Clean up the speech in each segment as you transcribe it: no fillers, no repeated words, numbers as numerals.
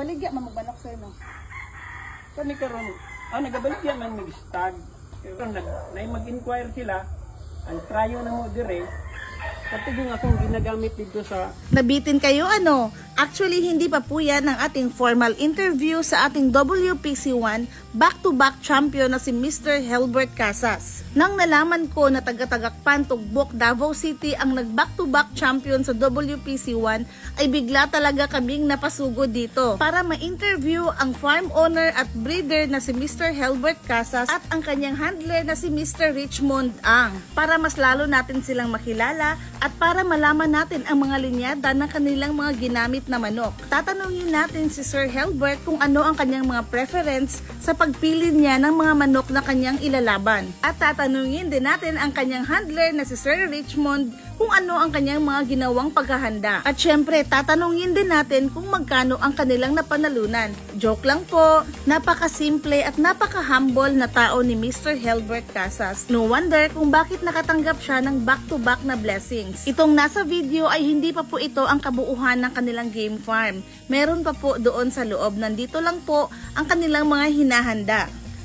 baligya man magmanok sir no. Kani karon, nagabaligyan man mig stag. Karon mag-inquire sila, ang trayo na mo dire. Pati yung akong ginagamit dito sa... Nabitin kayo ano? Actually, hindi pa po yan ang ating formal interview sa ating WPC1 back-to-back champion na si Mr. Helbert Casas. Nang nalaman ko na taga-Tagakpan, Tugbok, Davao City ang nag-back-to-back champion sa WPC1, ay bigla talaga kaming napasugod dito para ma-interview ang farm owner at breeder na si Mr. Helbert Casas at ang kanyang handler na si Mr. Richmond Ang para mas lalo natin silang makilala at para malaman natin ang mga linyada ng kanilang mga ginamit na manok. Tatanungin natin si Sir Helbert kung ano ang kanyang mga preference sa pagpili niya ng mga manok na kanyang ilalaban. At tatanungin din natin ang kanyang handler na si Sir Richmond kung ano ang kanyang mga ginawang paghahanda. At syempre, tatanungin din natin kung magkano ang kanilang napanalunan. Joke lang po, napakasimple at napaka-humble na tao ni Mr. Helbert Casas. No wonder kung bakit nakatanggap siya ng back-to-back na blessings. Itong nasa video ay hindi pa po ito ang kabuuhan ng kanilang game farm. Meron pa po doon sa loob. Nandito lang po ang kanilang mga hinahanda.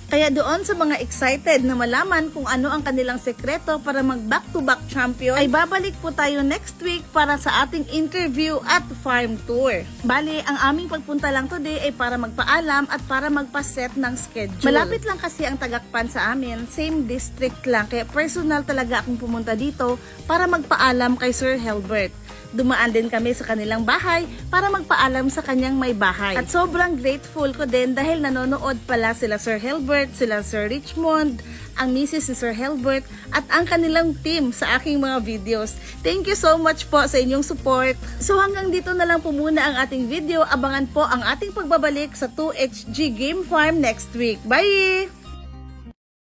Kaya doon sa mga excited na malaman kung ano ang kanilang sekreto para mag back-to-back champion, ay babalik po tayo next week para sa ating interview at farm tour. Bali, ang aming pagpunta lang today ay para magpaalam at para magpaset ng schedule. Malapit lang kasi ang Tagakpan sa amin, same district lang, kaya personal talaga akong pumunta dito para magpaalam kay Sir Helbert. Dumaan din kami sa kanilang bahay para magpaalam sa kanyang may bahay. At sobrang grateful ko din dahil nanonood pala sila Sir Helbert, sila Sir Richmond, ang misis ni Sir Helbert, at ang kanilang team sa aking mga videos. Thank you so much po sa inyong support. So hanggang dito na lang po muna ang ating video. Abangan po ang ating pagbabalik sa 2HG Game Farm next week. Bye!